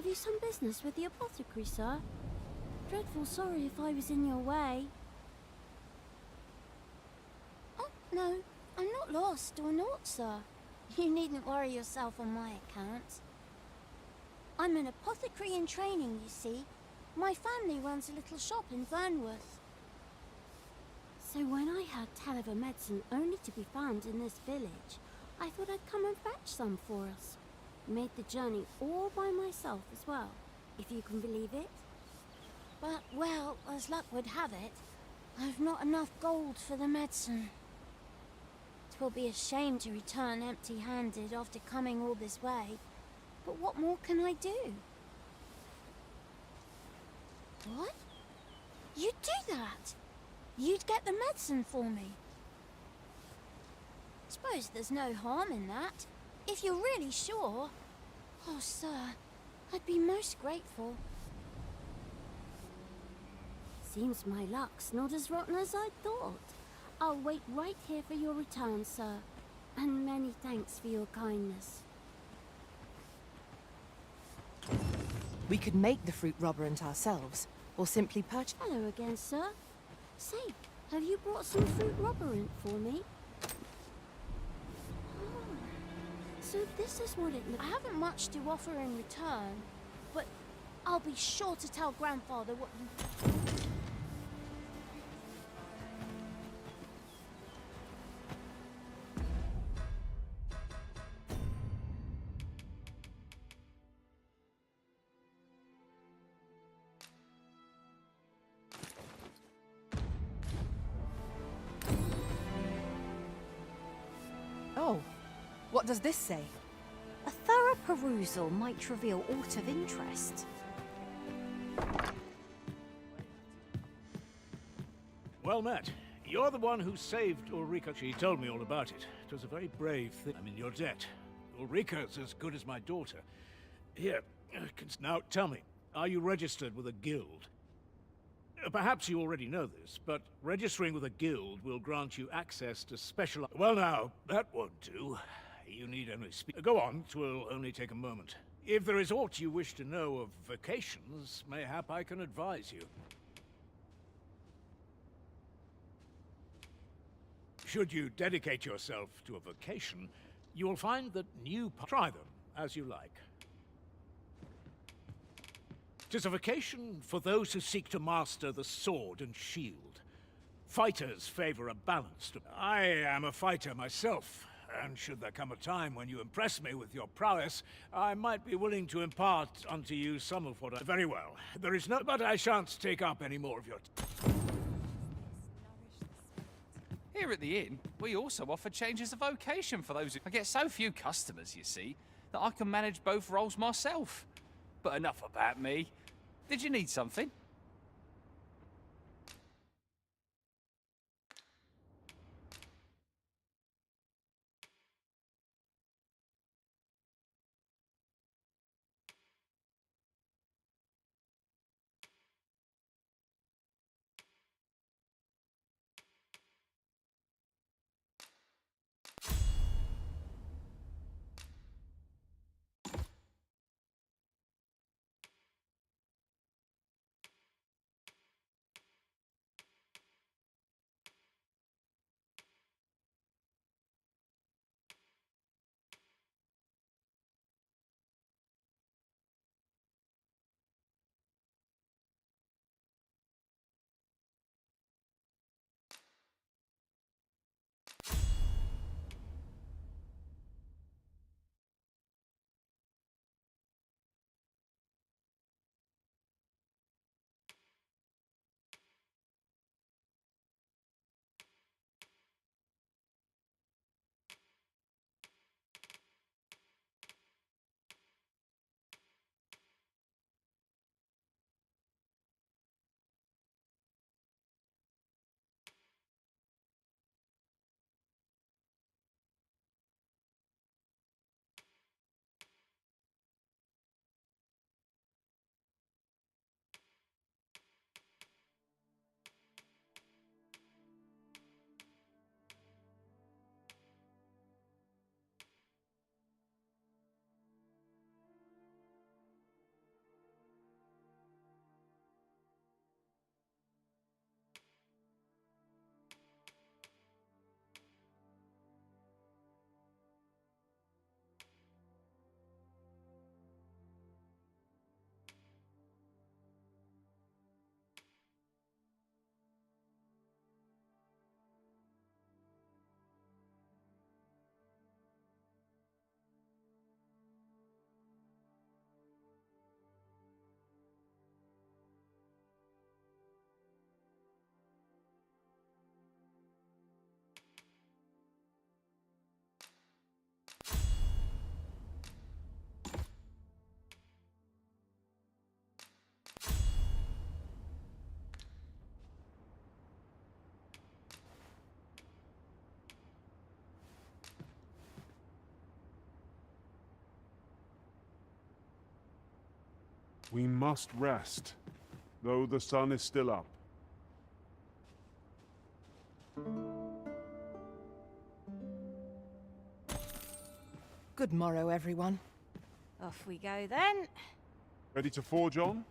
Have you some business with the apothecary, sir? Dreadful sorry if I was in your way. Oh, no, I'm not lost or naught, sir. You needn't worry yourself on my account. I'm an apothecary in training, you see. My family runs a little shop in Vernworth. So when I heard tell of a medicine only to be found in this village, I thought I'd come and fetch some for us. Made the journey all by myself as well, if you can believe it. But, well, as luck would have it, I've not enough gold for the medicine. 'Twill be a shame to return empty-handed after coming all this way, but what more can I do? What? You'd do that? You'd get the medicine for me? Suppose there's no harm in that, if you're really sure. Oh, sir, I'd be most grateful. Seems my luck's not as rotten as I thought. I'll wait right here for your return, sir. And many thanks for your kindness. We could make the fruit roberant ourselves, or simply purchase... Hello again, sir. Say, have you brought some fruit roberant for me? Oh, so this is what it looks like. I haven't much to offer in return, but I'll be sure to tell Grandfather what you... Oh, what does this say? A thorough perusal might reveal aught of interest. Well met. You're the one who saved Ulrika. She told me all about it. It was a very brave thing. I'm in your debt. Ulrika's as good as my daughter. Here, now tell me, are you registered with a guild? Perhaps you already know this, but registering with a guild will grant you access to special... Well now, that won't do. You need only speak... Go on, 'twill only take a moment. If there is aught you wish to know of vocations, mayhap I can advise you. Should you dedicate yourself to a vocation, you will find that new... Try them, as you like. 'Tis a vocation for those who seek to master the sword and shield. Fighters favor a balanced... I am a fighter myself, and should there come a time when you impress me with your prowess, I might be willing to impart unto you some of what I... Very well. There is no... But I shan't take up any more of your... Here at the inn, we also offer changes of vocation for those who... I get so few customers, you see, that I can manage both roles myself. But enough about me. Did you need something? We must rest, though the sun is still up. Good morrow, everyone. Off we go then. Ready to forge on?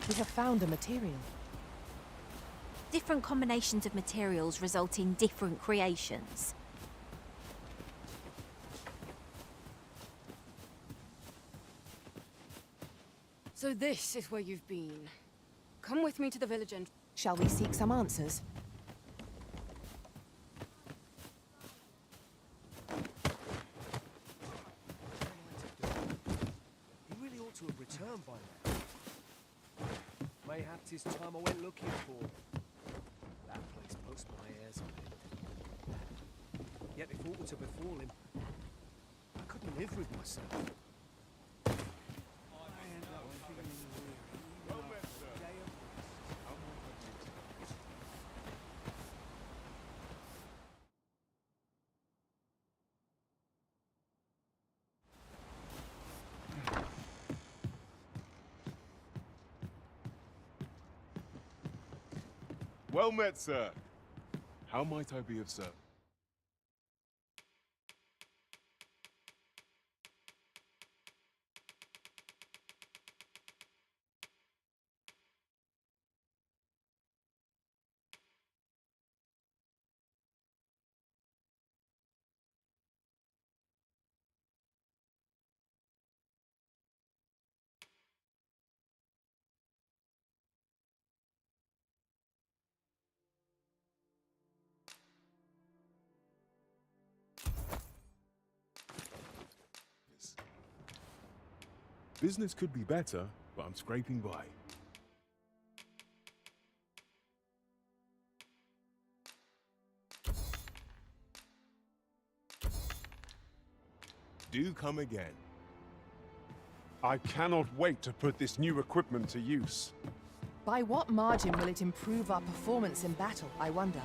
We have found a material. Different combinations of materials result in different creations. So this is where you've been. Come with me to the village and... Shall we seek some answers? He really ought to have returned by now. Mayhap 'tis time I went looking for. That place puts my hairs on end. Yet if aught were to befall him, I couldn't live with myself. Well met, sir. How might I be of service? Business could be better, but I'm scraping by. Do come again. I cannot wait to put this new equipment to use. By what margin will it improve our performance in battle, I wonder?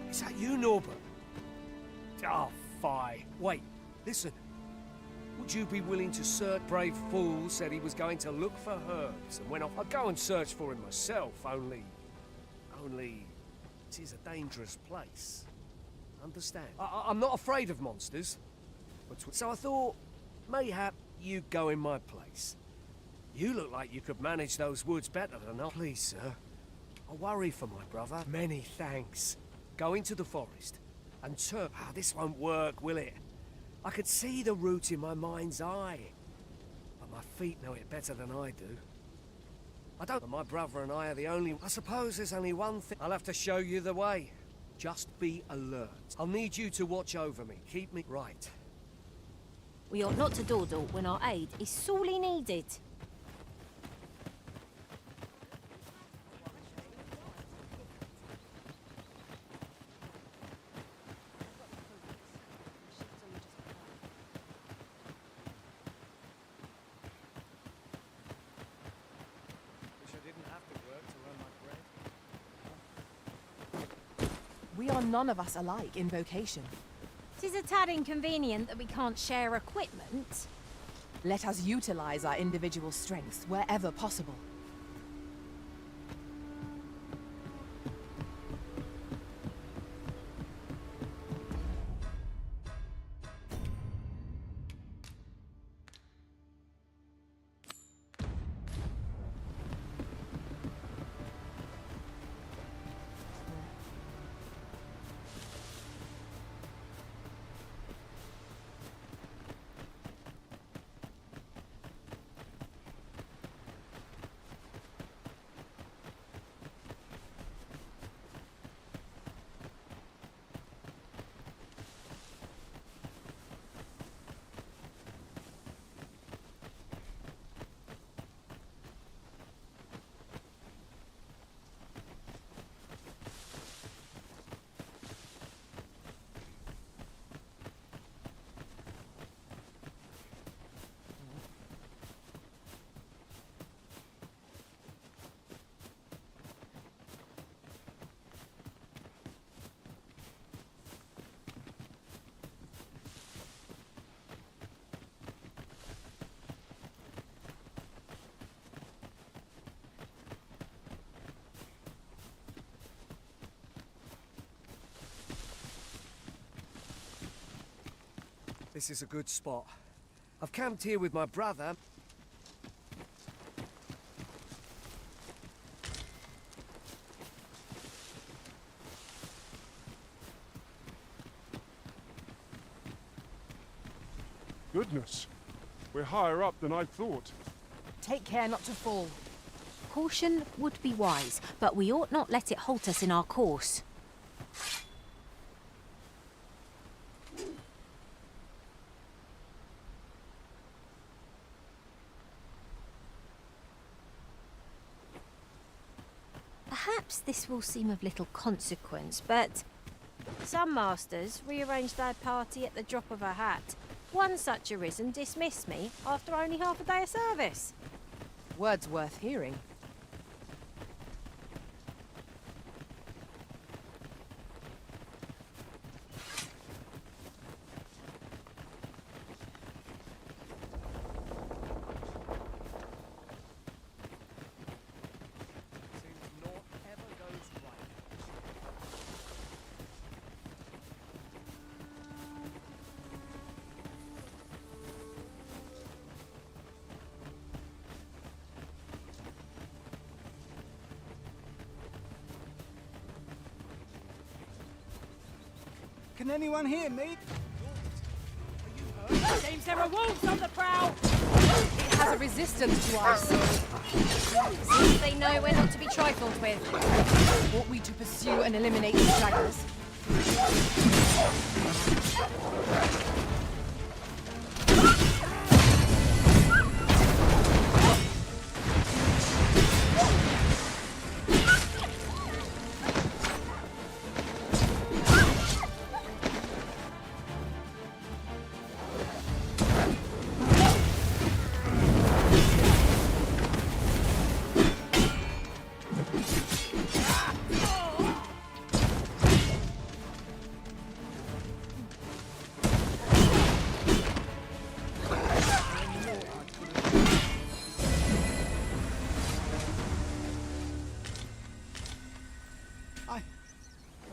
Is that you, Norbert? Oh, fie. Wait, listen. Would you be willing to search? Brave fool said he was going to look for herbs and went off. I'd go and search for him myself, only... it is a dangerous place. Understand? I'm not afraid of monsters. So I thought, mayhap you'd go in my place. You look like you could manage those woods better than I. Please, sir. I worry for my brother. Many thanks. Go into the forest and turn. Ah, this won't work, will it? I could see the route in my mind's eye. But my feet know it better than I do. I don't... My brother and I are the only... I suppose there's only one thing. I'll have to show you the way. Just be alert. I'll need you to watch over me. Keep me right. We ought not to dawdle when our aid is sorely needed. We are none of us alike in vocation. 'Tis a tad inconvenient that we can't share equipment. Let us utilize our individual strengths wherever possible. This is a good spot. I've camped here with my brother. Goodness. We're higher up than I thought. Take care not to fall. Caution would be wise, but we ought not let it halt us in our course. Perhaps this will seem of little consequence, but some masters rearrange their party at the drop of a hat. One such arisen dismissed me after only half a day of service. Words worth hearing. Can anyone hear me? Seems there are wolves on the prowl! It has a resistance to us. Seems they know we're not to be trifled with. Ought we to pursue and eliminate the stragglers?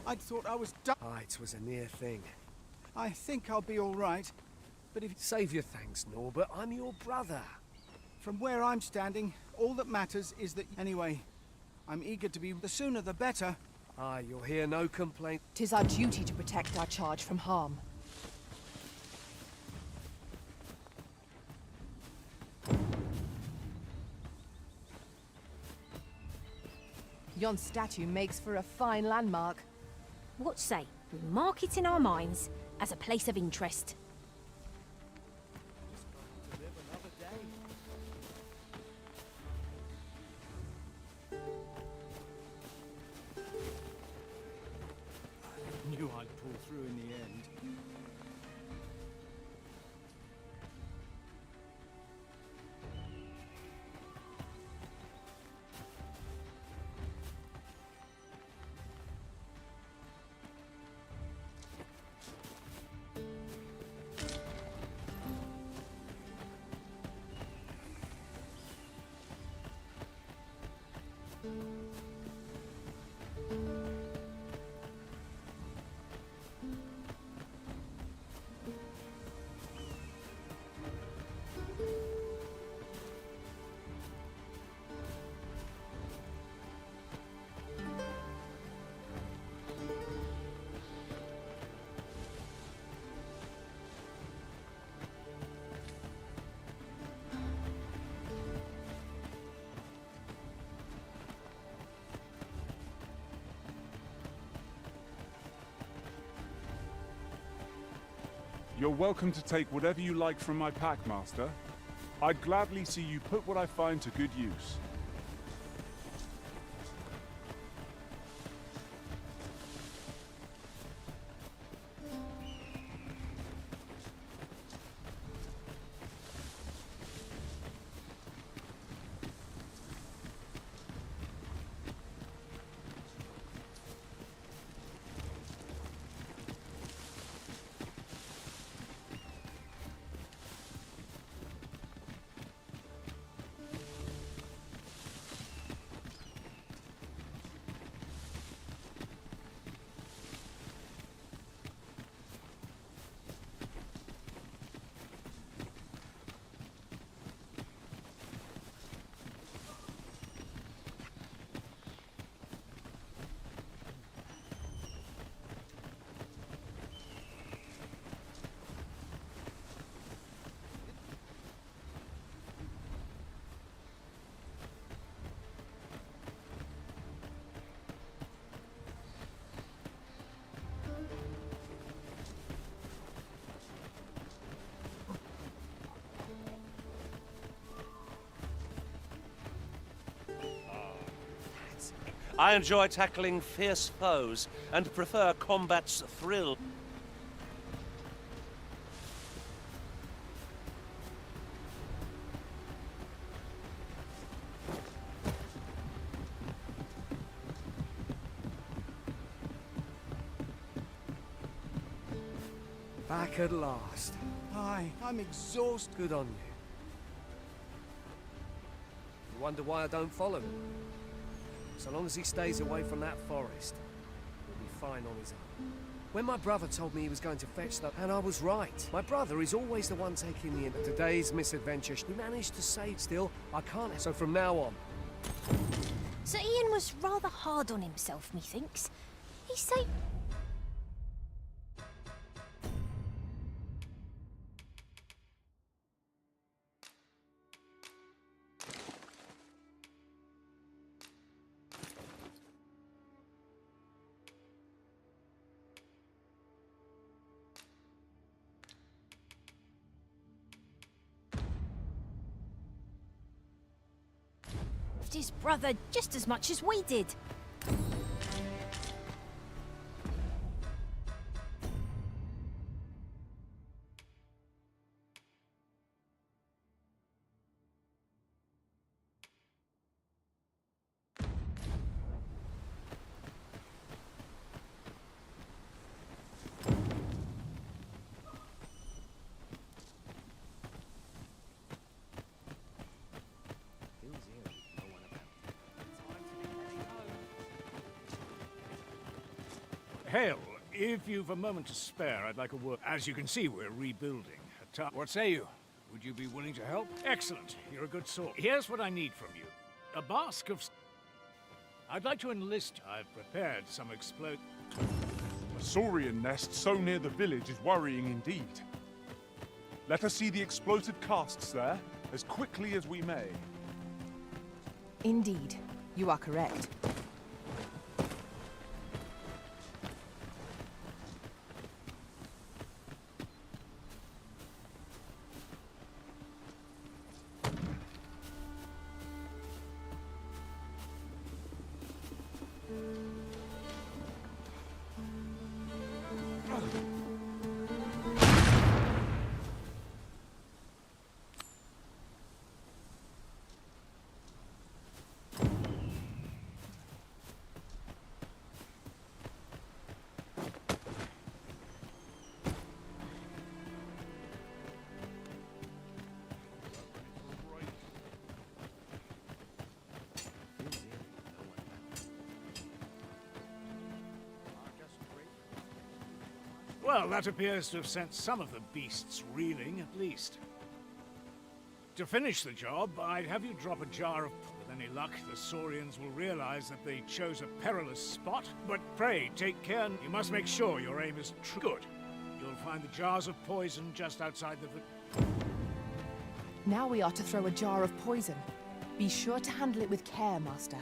I thought I was done. It was a near thing. I think I'll be all right. But if Save your thanks, Norbert. I'm your brother. from where I'm standing, all that matters is that... Anyway, I'm eager to be... The sooner the better. You'll hear no complaint. 'Tis our duty to protect our charge from harm. Yon statue makes for a fine landmark. What say we mark it in our minds as a place of interest? Knew I'd pull through in the end. You're welcome to take whatever you like from my pack, Master. I'd gladly see you put what I find to good use. I enjoy tackling fierce foes and prefer combat's thrill. Back at last. Aye, I'm exhausted. Good on you. You wonder why I don't follow him? So long as he stays away from that forest, he'll be fine on his own. When my brother told me he was going to fetch that, and I was right. My brother is always the one taking the... Today's misadventure, he managed to save still. I can't... So from now on... Sir Ian was rather hard on himself, methinks. He saved... his brother just as much as we did. Hale, if you've a moment to spare, I'd like a word. As you can see, we're rebuilding. What say you? Would you be willing to help? Excellent. You're a good sort. Here's what I need from you. A bask of... I'd like to enlist. I've prepared some A saurian nest so near the village is worrying indeed. Let us see the exploded casks there, as quickly as we may. Indeed, you are correct. Well, that appears to have sent some of the beasts reeling, at least. To finish the job, I'd have you drop a jar of... With any luck, the Saurians will realize that they chose a perilous spot. But pray, take care. You must make sure your aim is true. Good. You'll find the jars of poison just outside the... Now we are to throw a jar of poison. Be sure to handle it with care, Master.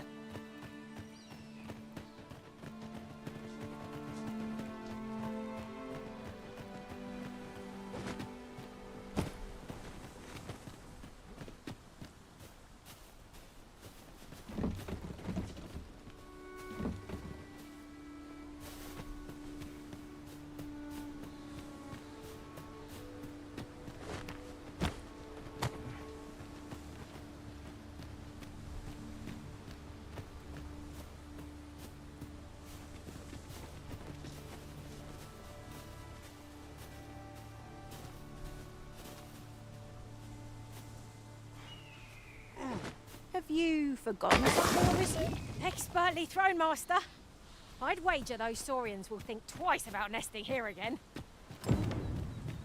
Have you forgotten what war is? Expertly thrown, Master. I'd wager those Saurians will think twice about nesting here again.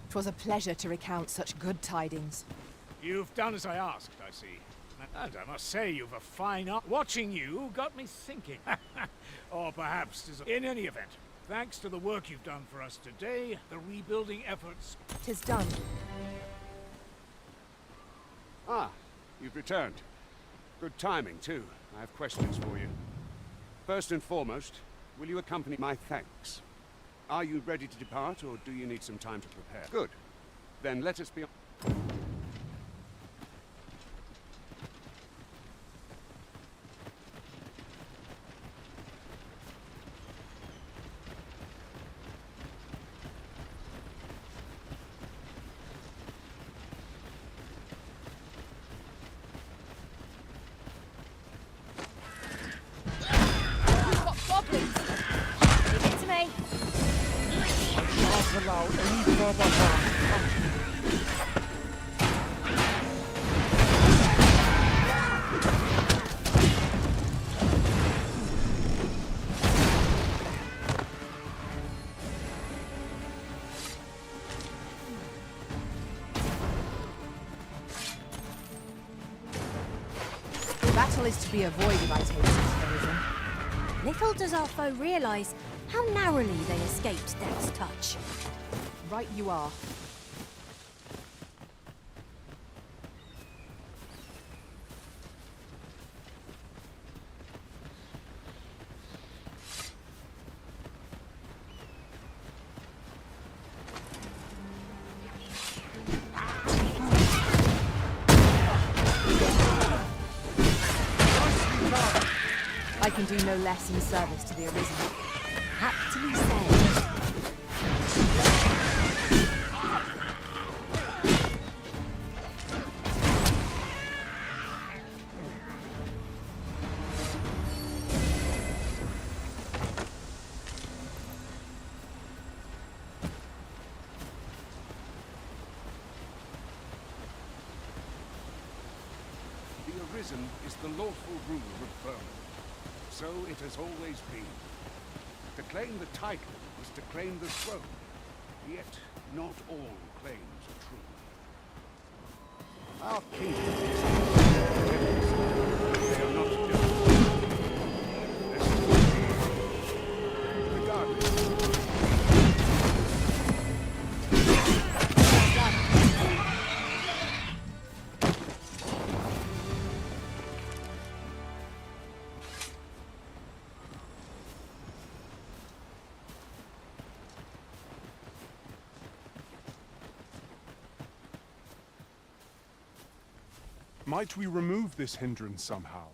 'Twas a pleasure to recount such good tidings. You've done as I asked, I see. And I must say, you've a fine eye. Watching you got me thinking. Or perhaps, in any event, thanks to the work you've done for us today, the rebuilding efforts... 'Tis done. Ah, you've returned. Good timing, too. I have questions for you. First and foremost, will you accompany my thanks? Are you ready to depart, or do you need some time to prepare? Good. Then let us be... allow any further harm. Battle is to be avoided, I take it, Arisen. Little does our foe realise how narrowly they escaped death's touch. Right you are. I can do no less in service to the Arisen. Aptly said. The Arisen is the lawful ruler of Burma. So it has always been. To claim the title is to claim the throne. Yet, not all claims are true. Our kingdom is they are not just. Regardless. Might we remove this hindrance somehow?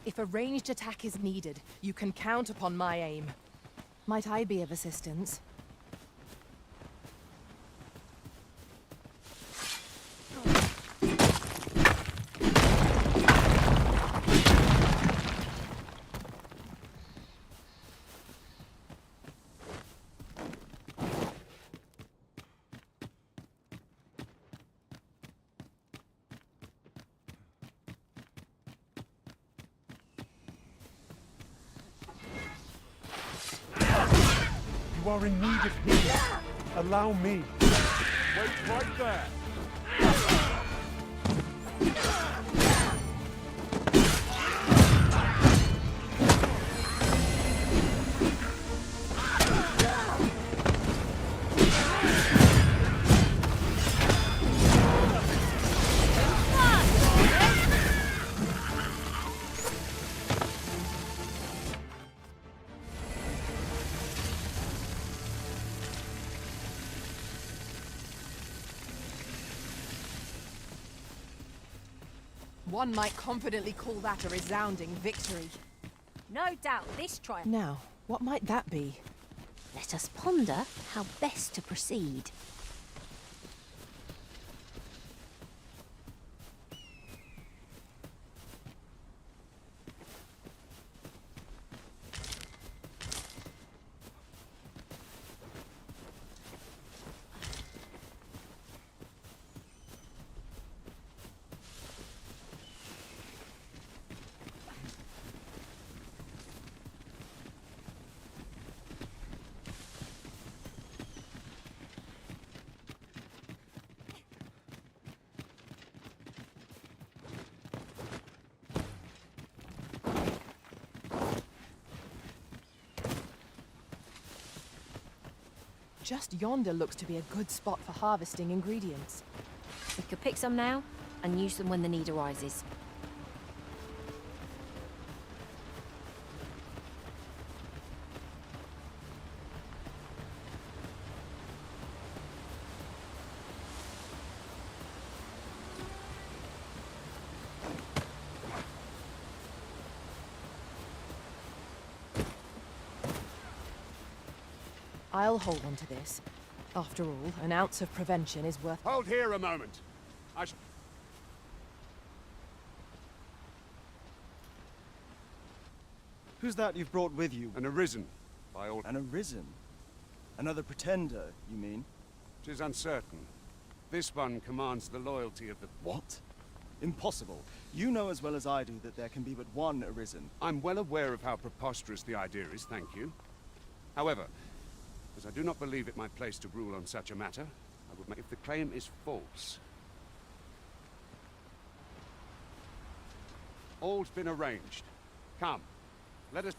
If a ranged attack is needed, you can count upon my aim. Might I be of assistance? You are in need of healing. Allow me. Wait right there. One might confidently call that a resounding victory. No doubt this triumph. Now, what might that be? Let us ponder how best to proceed. Just yonder looks to be a good spot for harvesting ingredients. We could pick some now and use them when the need arises. I'll hold on to this. After all, an ounce of prevention is worth... Hold here a moment. Who's that you've brought with you? An Arisen, by all... An Arisen? Another pretender, you mean? 'Tis uncertain. This one commands the loyalty of the... What? Impossible. You know as well as I do that there can be but one Arisen. I'm well aware of how preposterous the idea is, thank you. However, as I do not believe it my place to rule on such a matter, I would make if the claim is false. All's been arranged. Come, let us...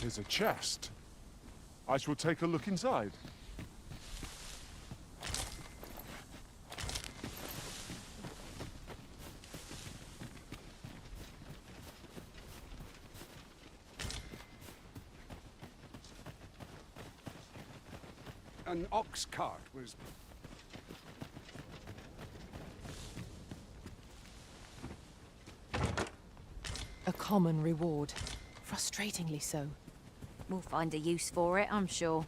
There's a chest. I shall take a look inside. An ox cart was... A common reward. Frustratingly so. We'll find a use for it, I'm sure.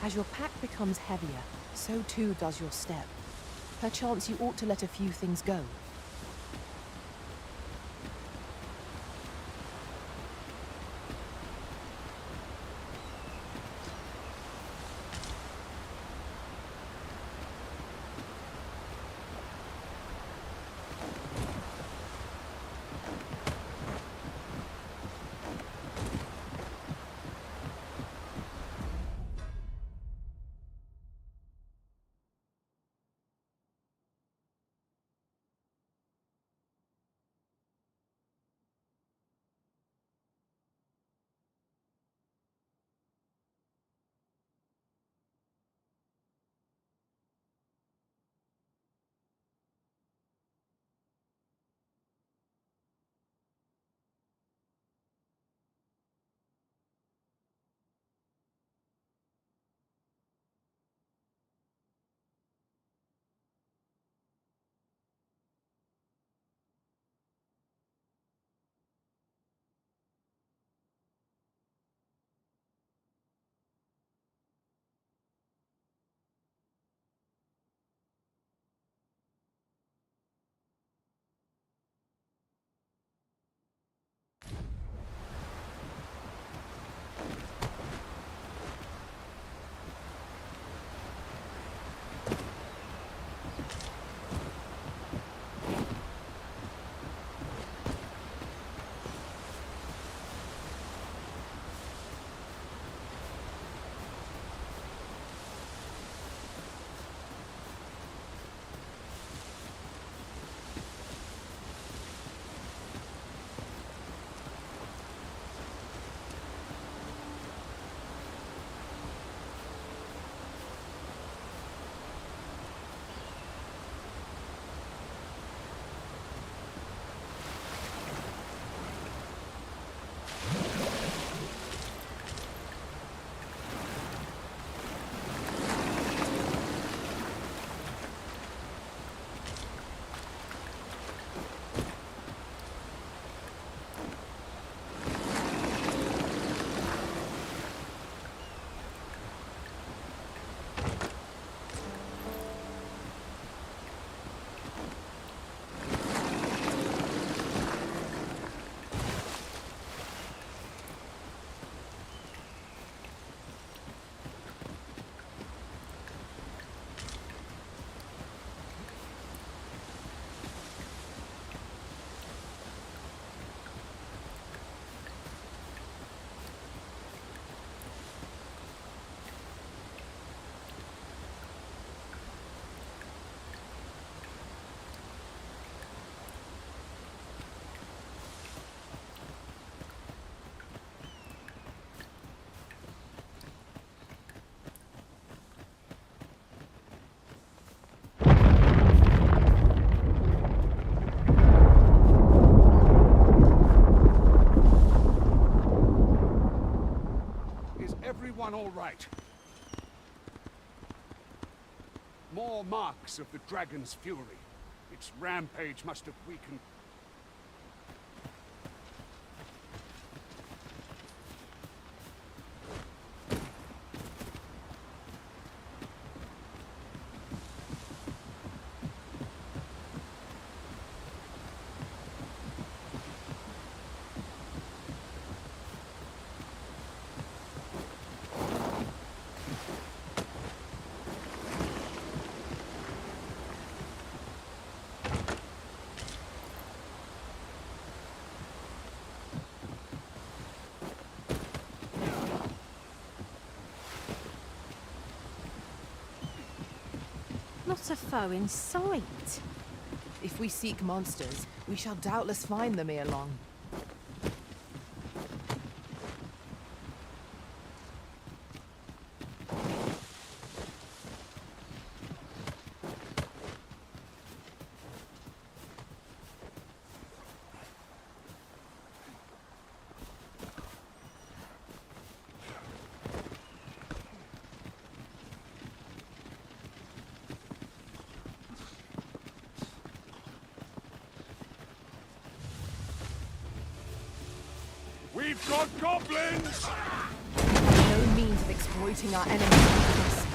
As your pack becomes heavier, so too does your step. Perchance you ought to let a few things go. right. More marks of the dragon's fury. Its rampage must have weakened. Not a foe in sight. If we seek monsters, we shall doubtless find them ere long. We've got goblins! No means of exploiting our enemy's weakness.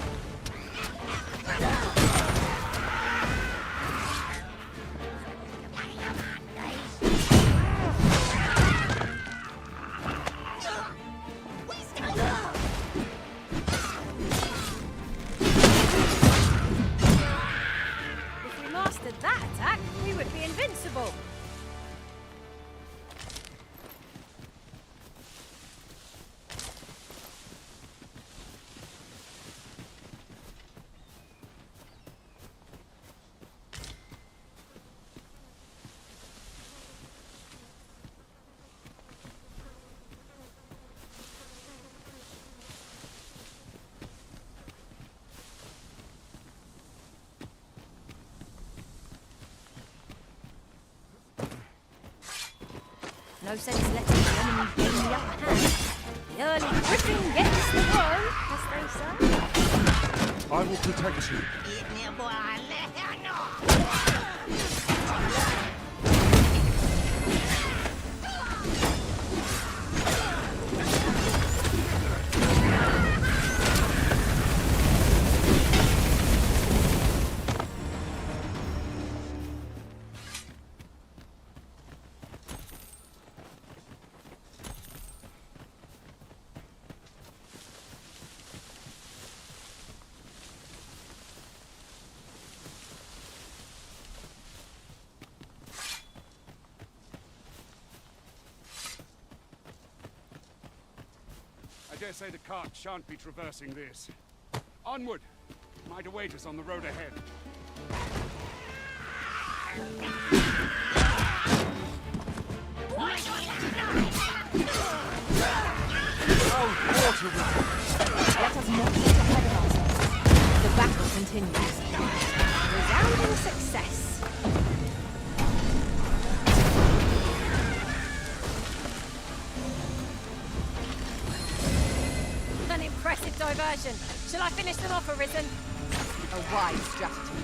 If we mastered that attack, we would be invincible. No sense letting the enemy gain the upper hand. The early griffin gets the worm, as they say. I will protect you. I dare say the cart shan't be traversing this. Onward! Might await us on the road ahead. Let us not get ahead of ourselves. The battle continues. Resounding success. An impressive diversion. Shall I finish them off, Arisen? A wise strategy.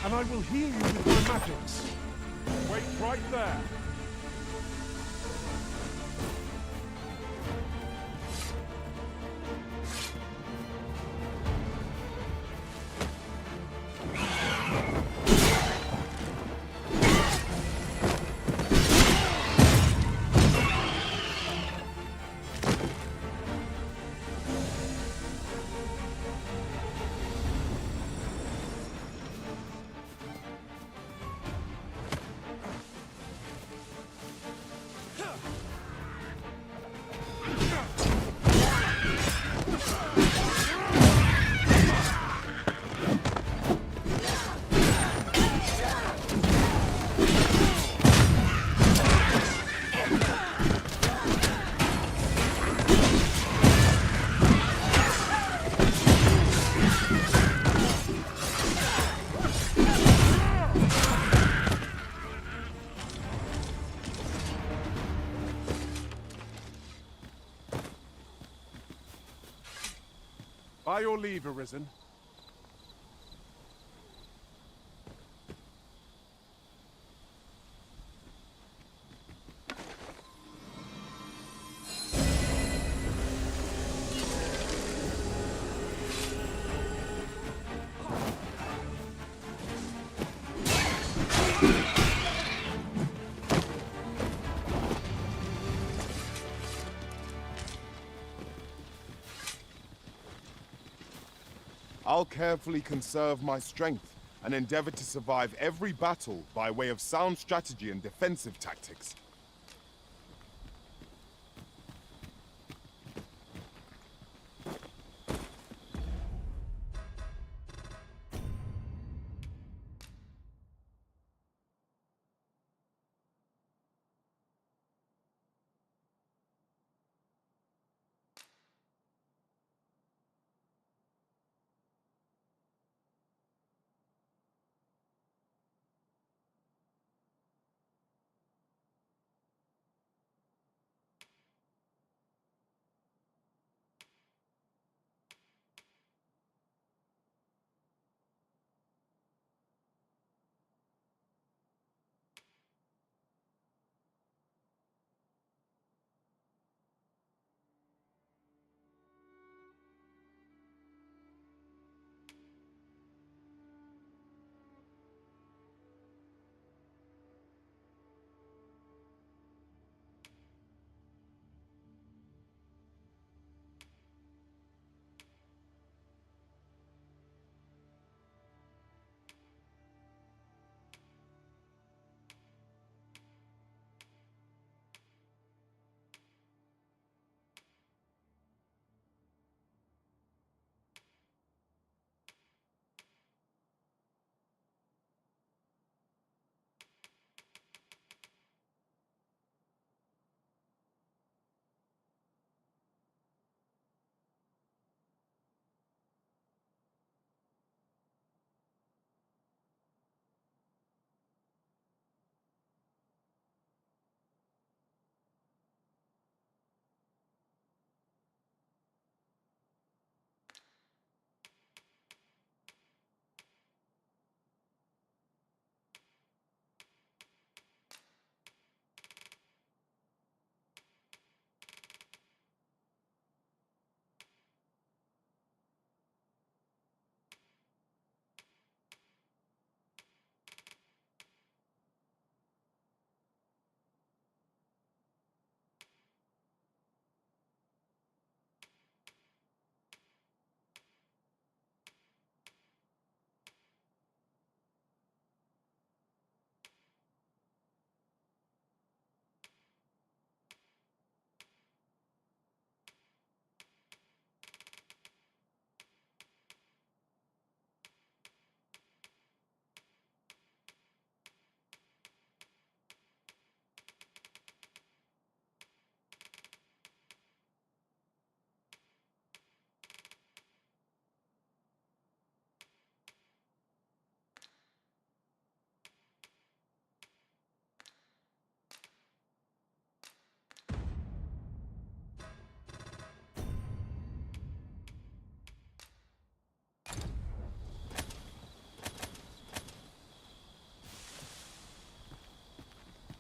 I will heal you with my magics. Wait right there. By your leave, Arisen. I'll carefully conserve my strength and endeavor to survive every battle by way of sound strategy and defensive tactics.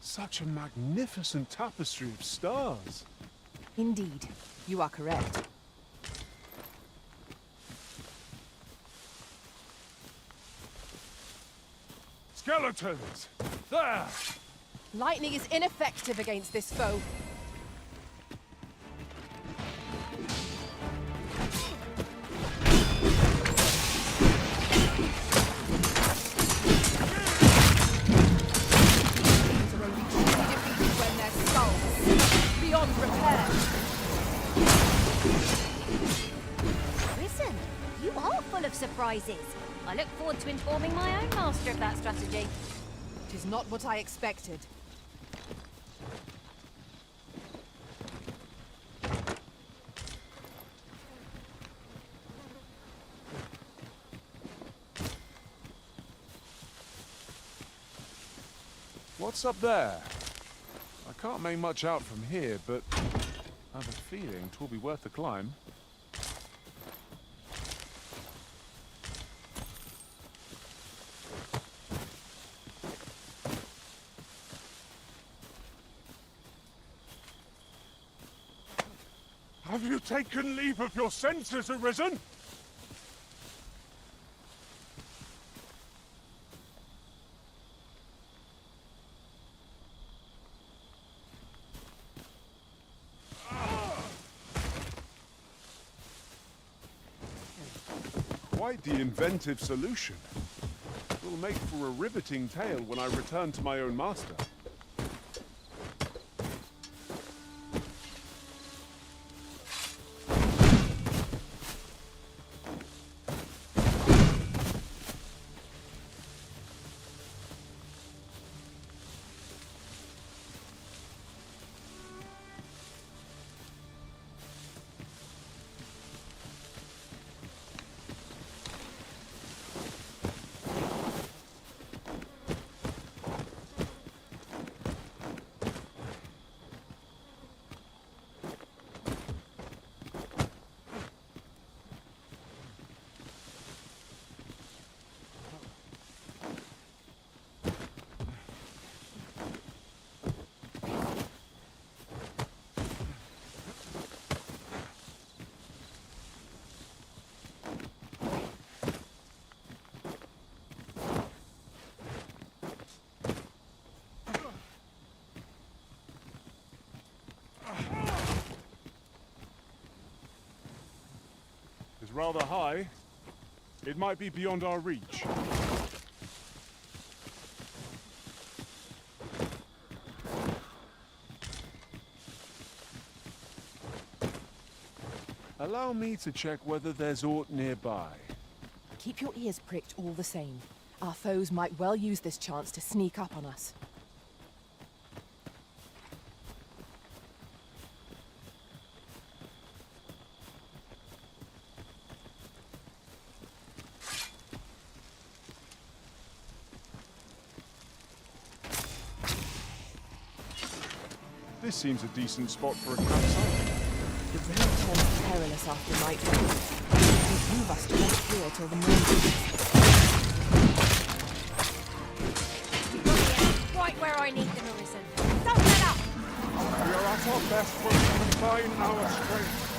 Such a magnificent tapestry of stars. Indeed, you are correct. Skeletons! There! Lightning is ineffective against this foe. Listen, you are full of surprises. I look forward to informing my own master of that strategy. It is not what I expected. What's up there? I can't make much out from here, but I have a feeling 'twill be worth the climb. Have you taken leave of your senses, Arisen? Quite the inventive solution. Will make for a riveting tale when I return to my own master. Rather high. It might be beyond our reach. Allow me to check whether there's aught nearby. Keep your ears pricked all the same. Our foes might well use this chance to sneak up on us. This seems a decent spot for a campsite. The road turns perilous after nightfall. It will move us to rest here till the morning. You've got the end right where I need them, Arisen. Don't let up! We are at our best when we combine our strength.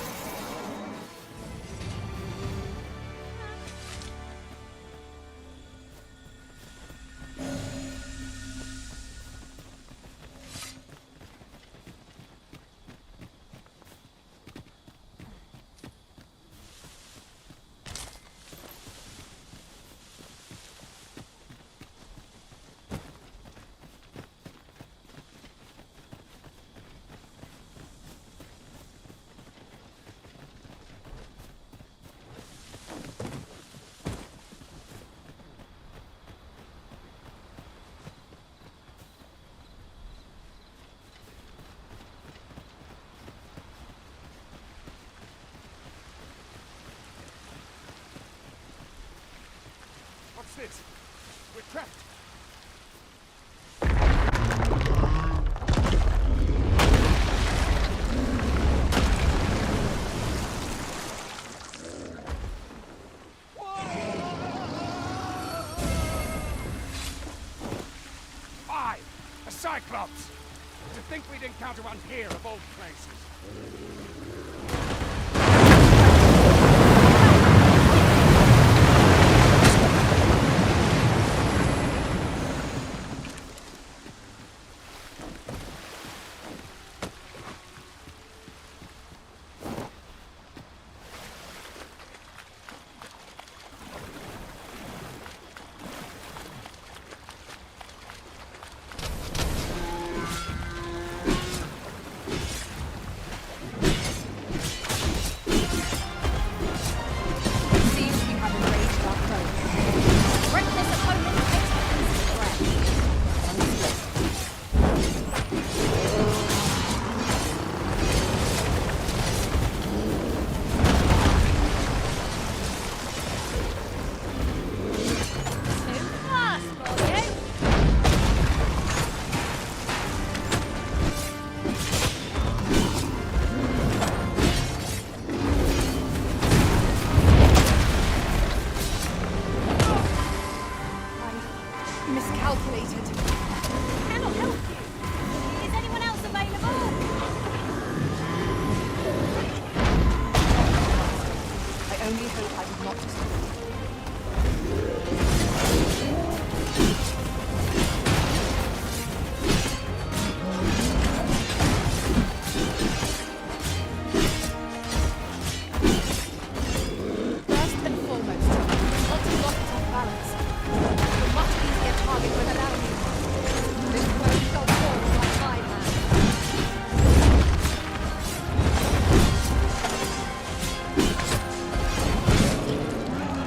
What's this? We're trapped. Aye! A Cyclops! To think we'd encounter one here of all places. only hope I did not destroy. First and foremost, not to lock it off balance. You're much easier target when allowing you. This foe shall fall like my hand.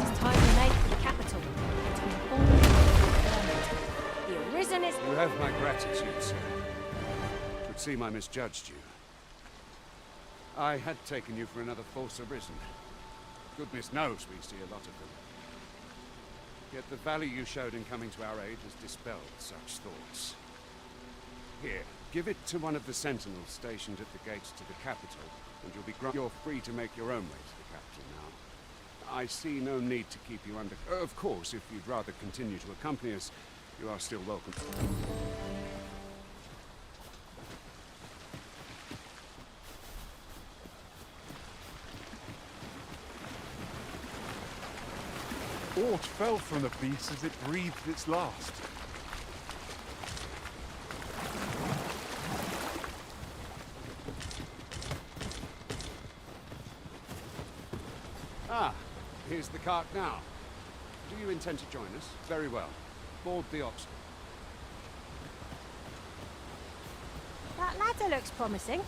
It's time we made for the capital. To inform the Arisen is... You have my gratitude, sir. Would seem I misjudged you. I had taken you for another false Arisen. Goodness knows we see a lot of them. Yet the value you showed in coming to our aid has dispelled such thoughts. Here, give it to one of the sentinels stationed at the gates to the capital, and you're free to make your own way to the capital now. I see no need to keep you under... Of course, if you'd rather continue to accompany us, you are still welcome. Aught fell from the beast as it breathed its last. Ah, here's the cart now. Do you intend to join us? Very well. Board the ox. That ladder looks promising,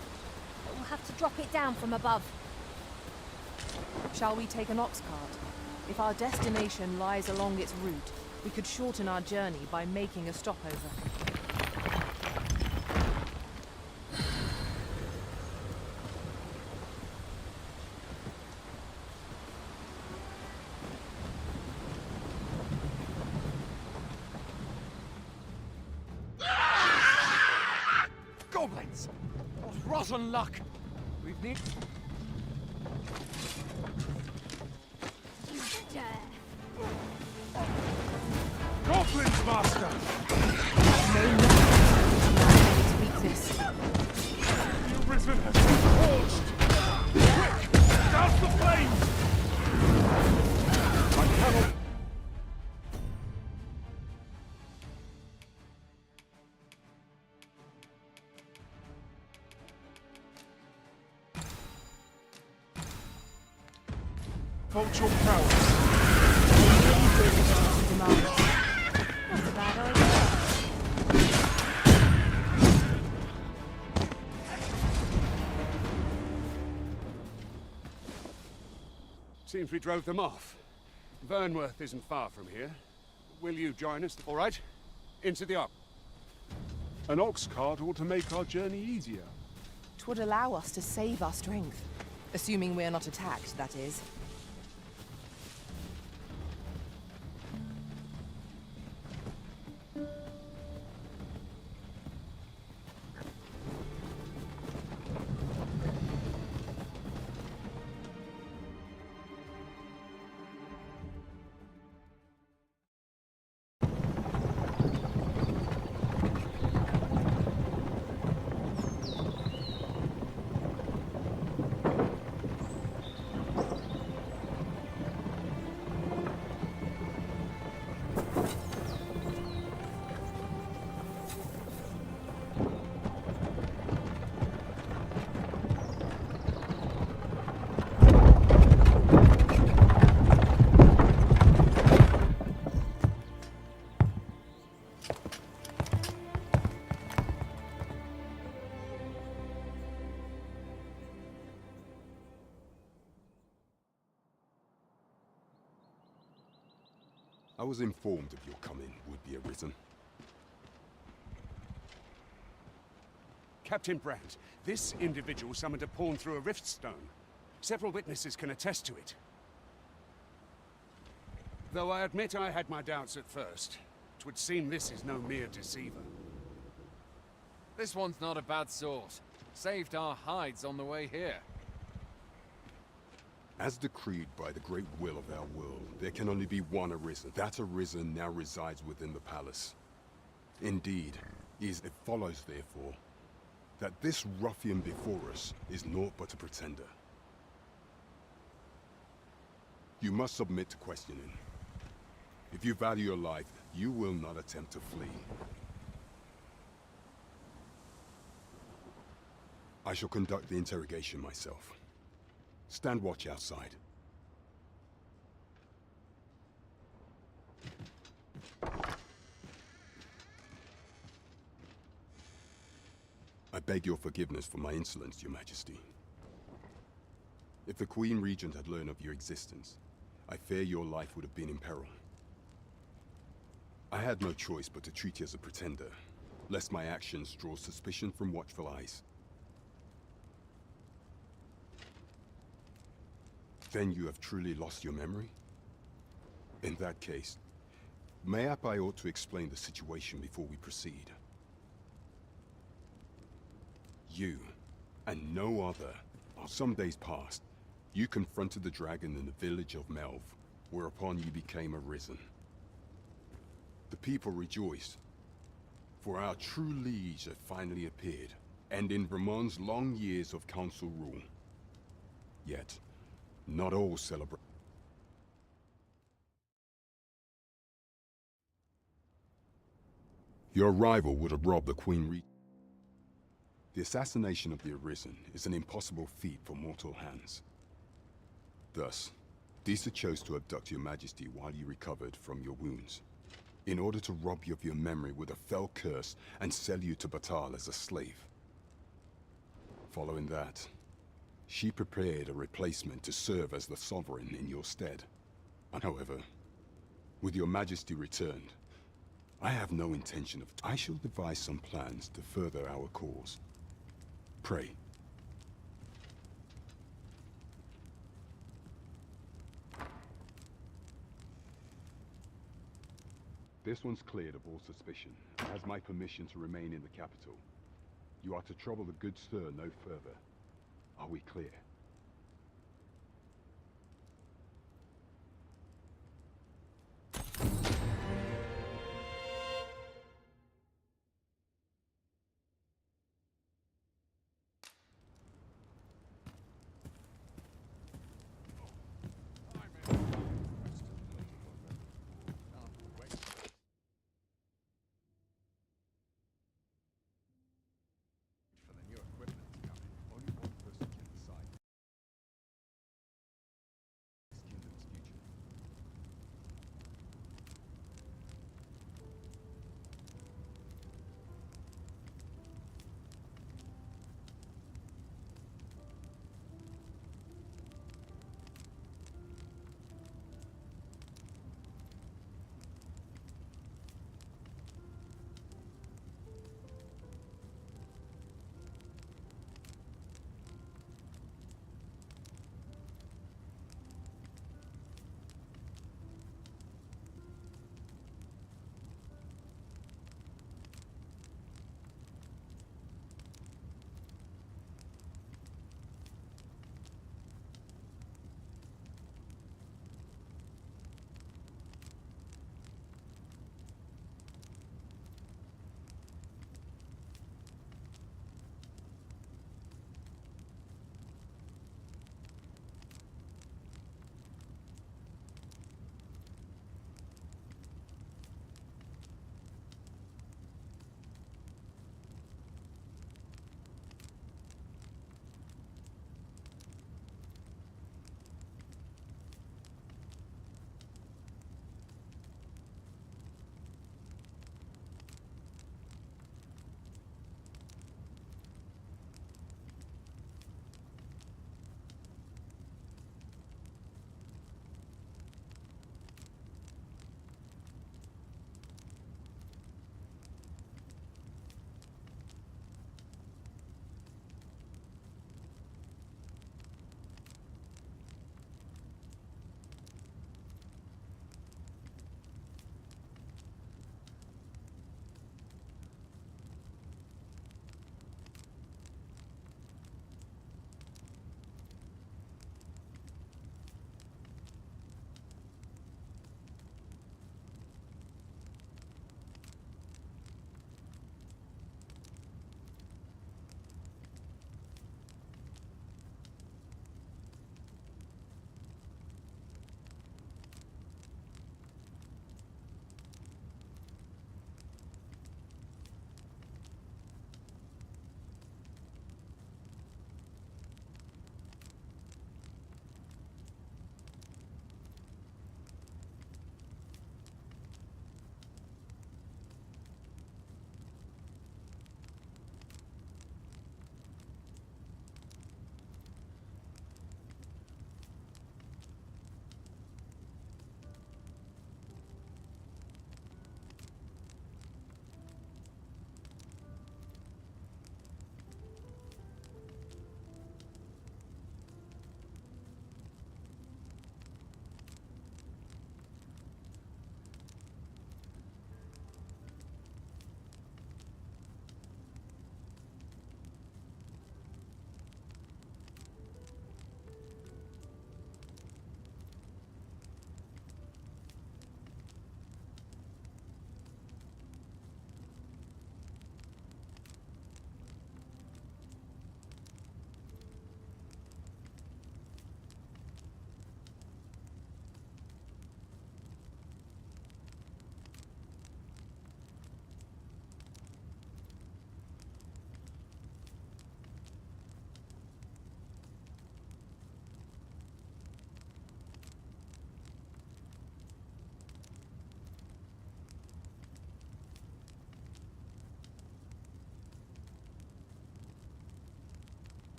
but we'll have to drop it down from above. Shall we take an ox cart? If our destination lies along its route, we could shorten our journey by making a stopover. Goblins! What rotten luck! We've need... Goblins, master! Weakness. The Arisen has been forged! Quick! Douse the flames! I cannot... Vote your prowess. Not a bad idea. Seems we drove them off. Vernworth isn't far from here. Will you join us? All right? Into the ox. An ox cart ought to make our journey easier. 'Twould allow us to save our strength. Assuming we're not attacked, that is. I was informed of your coming, would-be Arisen. Captain Brandt, this individual summoned a pawn through a rift stone. Several witnesses can attest to it. Though I admit I had my doubts at first. 'Twould seem this is no mere deceiver. This one's not a bad sort. Saved our hides on the way here. As decreed by the great will of our world, there can only be one Arisen. That Arisen now resides within the palace. Indeed, it follows, therefore, that this ruffian before us is naught but a pretender. You must submit to questioning. If you value your life, you will not attempt to flee. I shall conduct the interrogation myself. Stand watch outside. I beg your forgiveness for my insolence, Your Majesty. If the Queen Regent had learned of your existence, I fear your life would have been in peril. I had no choice but to treat you as a pretender, lest my actions draw suspicion from watchful eyes. Then you have truly lost your memory? In that case, mayhap I ought to explain the situation before we proceed. You, and no other, some days past, you confronted the dragon in the village of Melv, whereupon you became arisen. The people rejoiced, for our true liege had finally appeared, ending Vermon's long years of council rule. Yet, not all celebrate. Your arrival would have robbed the Queen Regent. The assassination of the Arisen is an impossible feat for mortal hands. Thus, Disa chose to abduct your Majesty while you recovered from your wounds, in order to rob you of your memory with a fell curse and sell you to Batal as a slave. Following that, she prepared a replacement to serve as the Sovereign in your stead. However, with your Majesty returned, I have no intention of... I shall devise some plans to further our cause. Pray. This one's cleared of all suspicion, and has my permission to remain in the capital. You are to trouble the good sir no further. Are we clear?